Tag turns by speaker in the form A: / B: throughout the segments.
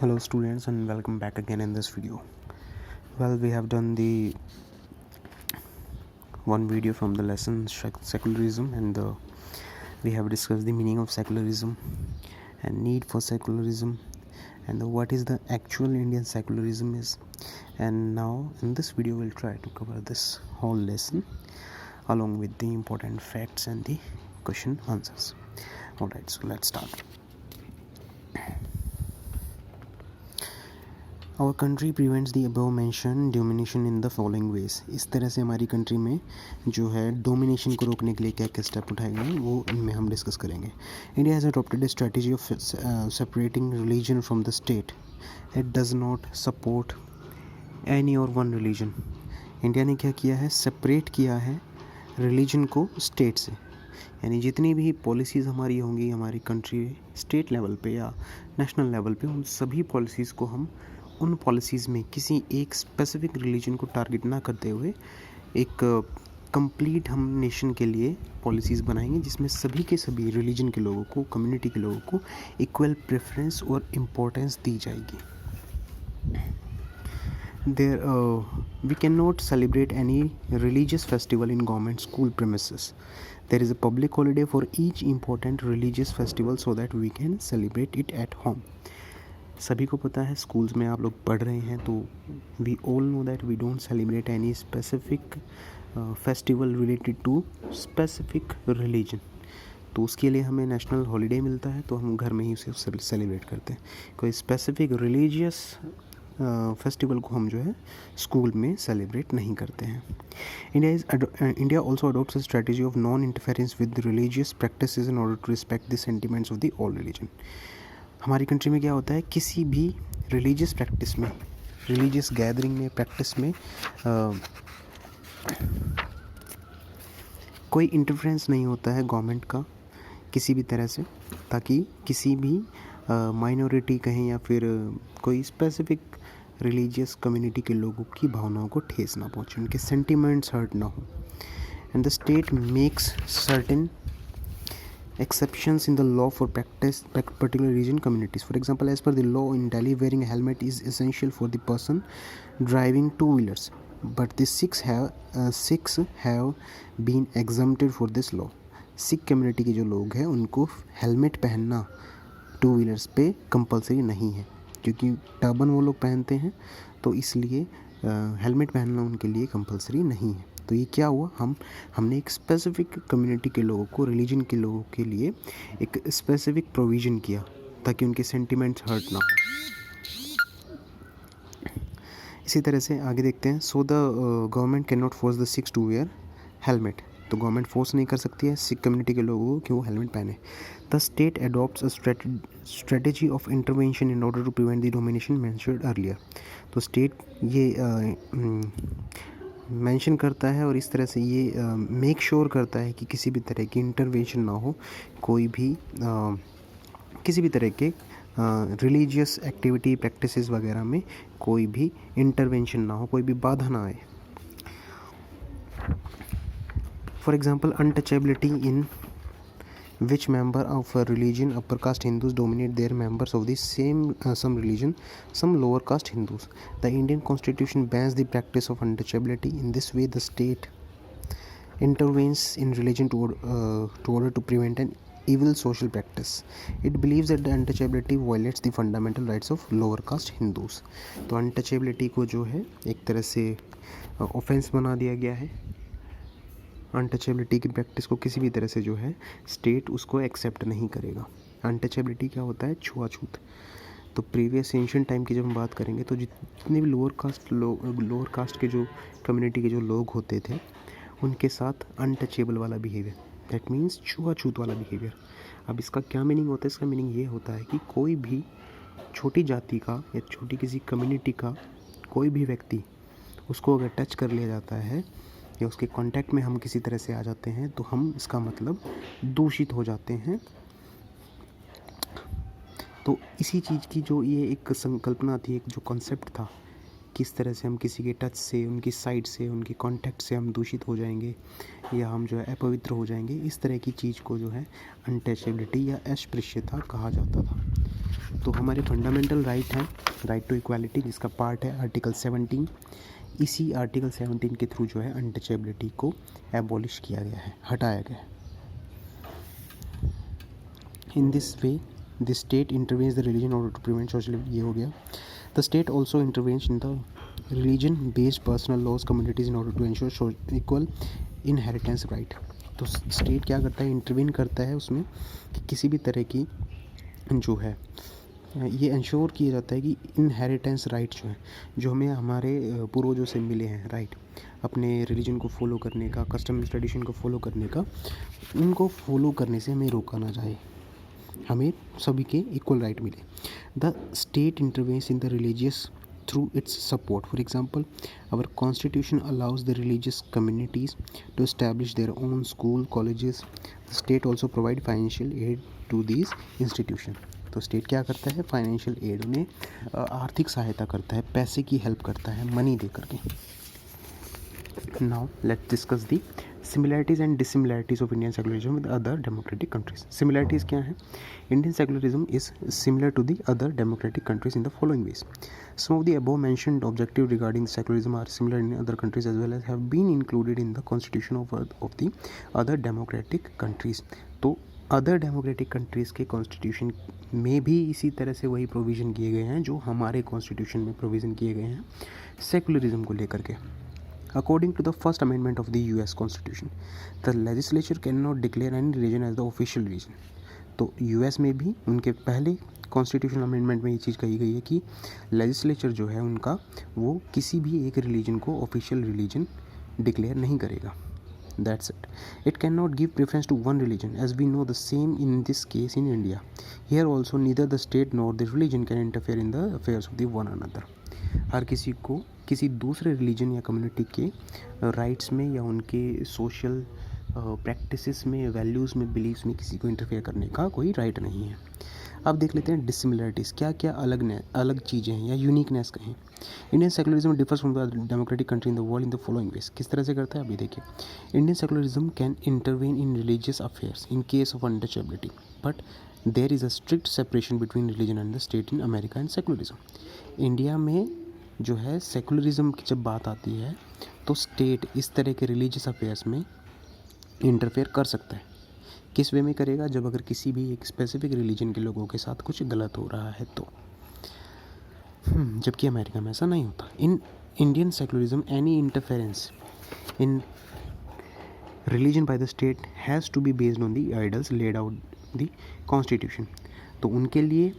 A: Hello students and welcome back again in this video. Well, we have done the one video from the lesson secularism and we have discussed the meaning of secularism and need for secularism and what is the actual Indian secularism is. And now in this video we'll try to cover this whole lesson along with the important facts and the question answers. Alright, so let's start. Our country prevents the above mentioned domination in the following ways. इस तरह से हमारी country में जो है domination को रोकने के लिए क्या क्या स्टेप उठाए गए हैं वो इनमें हम डिस्कस करेंगे. India has adopted a strategy of separating religion from the state. It does not support any or one religion. India ने क्या किया है, सेपरेट किया है रिलीजन को स्टेट से. यानी जितनी भी पॉलिसीज़ हमारी होंगी हमारी कंट्री स्टेट लेवल पे या नेशनल लेवल पे, उन सभी पॉलिसीज़ को हम उन पॉलिसीज़ में किसी एक स्पेसिफिक रिलीजन को टारगेट ना करते हुए एक कंप्लीट हम नेशन के लिए पॉलिसीज़ बनाएंगे जिसमें सभी के सभी रिलीजन के लोगों को, कम्युनिटी के लोगों को इक्वल प्रेफरेंस और इम्पोर्टेंस दी जाएगी. We cannot celebrate any religious festival in government school premises. There is a public holiday for each important religious festival so that we can celebrate it at home. सभी को पता है schools में आप लोग पढ़ रहे हैं तो we all know that we don't celebrate any specific festival related to specific religion. तो उसके लिए हमें नेशनल हॉलीडे मिलता है तो हम घर में ही उसे सेलिब्रेट करते हैं. कोई स्पेसिफिक रिलीजियस फेस्टिवल को हम जो है स्कूल में सेलिब्रेट नहीं करते हैं. India also adopts a strategy of non interference with religious practices in order to respect the sentiments of the all religion. हमारी कंट्री में क्या होता है, किसी भी रिलीजियस प्रैक्टिस में, रिलीजियस गैदरिंग में, प्रैक्टिस में कोई इंटरफेरेंस नहीं होता है गवर्नमेंट का किसी भी तरह से, ताकि किसी भी माइनॉरिटी कहें या फिर कोई स्पेसिफिक रिलीजियस कम्युनिटी के लोगों की भावनाओं को ठेस ना पहुँचे, उनके सेंटिमेंट्स हर्ट ना हो. And the state makes certain exceptions in the law for particular region communities. For example, as per the law in Delhi, wearing a helmet is essential for the person driving two-wheelers, but the Sikhs have been exempted for this law. Sikh community के जो लोग हैं उनको helmet पहनना two wheelers पे compulsory नहीं है, क्योंकि टर्बन वो लोग पहनते हैं तो इसलिए हेलमेट पहनना उनके लिए कंपलसरी नहीं है. तो ये क्या हुआ, हमने एक स्पेसिफिक कम्युनिटी के लोगों को, रिलीजन के लोगों के लिए एक स्पेसिफिक प्रोविज़न किया ताकि उनके सेंटिमेंट्स हर्ट ना हो. इसी तरह से आगे देखते हैं. So the government can not force the Sikhs to wear helmet. तो गवर्नमेंट फोर्स नहीं कर सकती है सिख कम्युनिटी के लोगों को कि वो हेलमेट पहने. The state adopts a strategy of intervention in order to prevent the domination mentioned earlier. तो स्टेट ये मेंशन करता है और इस तरह से ये मेक श्योर करता है कि किसी भी तरह की इंटरवेंशन ना हो, कोई भी किसी भी तरह के रिलीजियस एक्टिविटी प्रैक्टिसेस वगैरह में कोई भी इंटरवेंशन ना हो, कोई भी बाधा ना आए. For example, untouchability in which member of a religion upper caste Hindus dominate their members of the some religion, some lower caste Hindus. The Indian constitution bans the practice of untouchability. In this way the state intervenes in religion to order to prevent an evil social practice. It believes that the untouchability violates the fundamental rights of lower caste Hindus. तो untouchability को जो है एक तरह से offence बना दिया गया है. अनटचेबिलिटी की प्रैक्टिस को किसी भी तरह से जो है स्टेट उसको एक्सेप्ट नहीं करेगा. अनटचेबिलिटी क्या होता है, छुआछूत. तो प्रीवियस एंशिएंट टाइम की जब हम बात करेंगे तो जितने भी लोअर कास्ट के जो कम्युनिटी के जो लोग होते थे उनके साथ अनटचेबल वाला बिहेवियर, दैट मीन्स छुआछूत वाला बिहेवियर. अब इसका क्या मीनिंग होता है, इसका मीनिंग ये होता है कि कोई भी छोटी जाति का या छोटी किसी कम्युनिटी का कोई भी व्यक्ति, उसको अगर टच कर लिया जाता है या उसके कांटेक्ट में हम किसी तरह से आ जाते हैं तो हम इसका मतलब दूषित हो जाते हैं. तो इसी चीज़ की जो ये एक संकल्पना थी, एक जो कॉन्सेप्ट था, किस तरह से हम किसी के टच से, उनकी साइड से, उनके कांटेक्ट से हम दूषित हो जाएंगे या हम जो है अपवित्र हो जाएंगे, इस तरह की चीज़ को जो है अनटचेबिलिटी या अस्पृश्यता कहा जाता था. तो हमारे फंडामेंटल राइट हैं, राइट टू इक्वालिटी, जिसका पार्ट है आर्टिकल 17। इसी आर्टिकल 17 के थ्रू जो है अनटचेबिलिटी को एबॉलिश किया गया है, हटाया गया है। In this way the state intervenes the religion order to prevent social, ये हो गया। The state also intervenes in the religion based personal laws communities in order to ensure equal inheritance right. तो स्टेट क्या करता है, intervene करता है उसमें कि किसी भी तरह की जो है ये इंश्योर किया जाता है कि इनहेरिटेंस राइट जो है, जो हमें हमारे पूर्वजों से मिले हैं राइट, अपने रिलीजन को फॉलो करने का, कस्टम ट्रेडिशन को फॉलो करने का, उनको फॉलो करने से हमें रोका ना जाए, हमें सभी के इक्वल राइट मिले। The state intervenes in the religious through its support. For example, our constitution allows the religious communities to establish their own school, colleges. The state also provide financial aid to these institutions. तो state क्या करता है, financial aid, उन्हें आर्थिक सहायता करता है, पैसे की हेल्प करता है, मनी दे करके। Now let's discuss the similarities and dissimilarities of Indian secularism with other democratic countries. Similarities क्या हैं? Indian secularism is similar to the other democratic countries in the following ways. Some of the above mentioned objectives regarding secularism are similar in other countries as well as have been included in the constitution of the other democratic countries. तो other democratic countries के constitution में भी इसी तरह से वही provision किए गए हैं जो हमारे कॉन्स्टिट्यूशन में प्रोविज़न किए गए हैं सेकुलरिज्म को लेकर के। According to the First Amendment of the US Constitution, the legislature cannot declare any religion as the official religion. तो यूएस में भी उनके पहले कॉन्स्टिट्यूशनल अमेंडमेंट में ये चीज़ कही गई है कि लेजिस्लेचर जो है उनका, वो किसी भी एक रिलीजन को ऑफिशियल रिलीजन डिक्लेयर नहीं करेगा। That's it. It can not give preference to one religion as we know the same in this case in India. Here also neither the state nor the religion can interfere in the affairs of the one another. हर किसी को किसी दूसरे religion या community के rights में या उनके सोशल प्रैक्टिसेस में, वैल्यूज़ में, बिलीव्स में किसी को इंटरफेयर करने का कोई राइट नहीं है। अब देख लेते हैं डिसिमिलरिटीज़, क्या क्या अलग चीज़ें हैं या यूनिकनेस कहें। Indian secularism differs from the democratic country in the world in the following ways. किस तरह से करता है अभी देखिए। Indian secularism can intervene in religious affairs in case of untouchability, but there is a strict separation between religion and the state in America and secularism. India में जो है सेकुलरिज्म की जब बात आती है तो स्टेट इस तरह के रिलीजियस अफेयर्स में इंटरफेयर कर सकता है। किस वे में करेगा? जब अगर किसी भी एक स्पेसिफिक रिलीजन के लोगों के साथ कुछ गलत हो रहा है तो। जबकि अमेरिका में ऐसा नहीं होता। In Indian secularism any interference in religion by the state has to be based on the ideals laid out the constitution. तो उनके लिए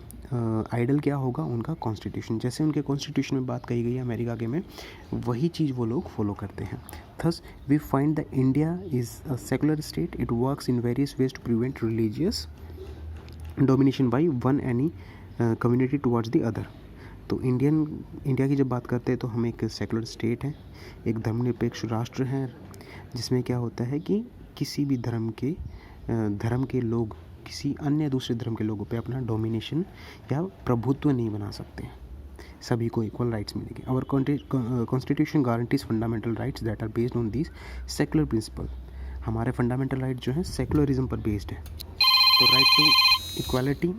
A: आइडल क्या होगा? उनका कॉन्स्टिट्यूशन। जैसे उनके कॉन्स्टिट्यूशन में बात कही गई है अमेरिका के में, वही चीज़ वो लोग फॉलो करते हैं। Thus we find the India is a secular state. It works in various ways to prevent religious domination by one any community towards the other. तो इंडिया की जब बात करते हैं तो हम एक सेकुलर स्टेट हैं, एक धर्मनिरपेक्ष राष्ट्र हैं, जिसमें क्या होता है कि किसी भी धर्म के लोग किसी अन्य दूसरे धर्म के लोगों पे अपना डोमिनेशन या प्रभुत्व नहीं बना सकते हैं। सभी को इक्वल राइट्स मिलेंगे। Our constitution guarantees fundamental rights that are based on this secular principle. हमारे फंडामेंटल राइट जो है सेकुलरिज्म पर बेस्ड है। तो राइट टू इक्वालिटी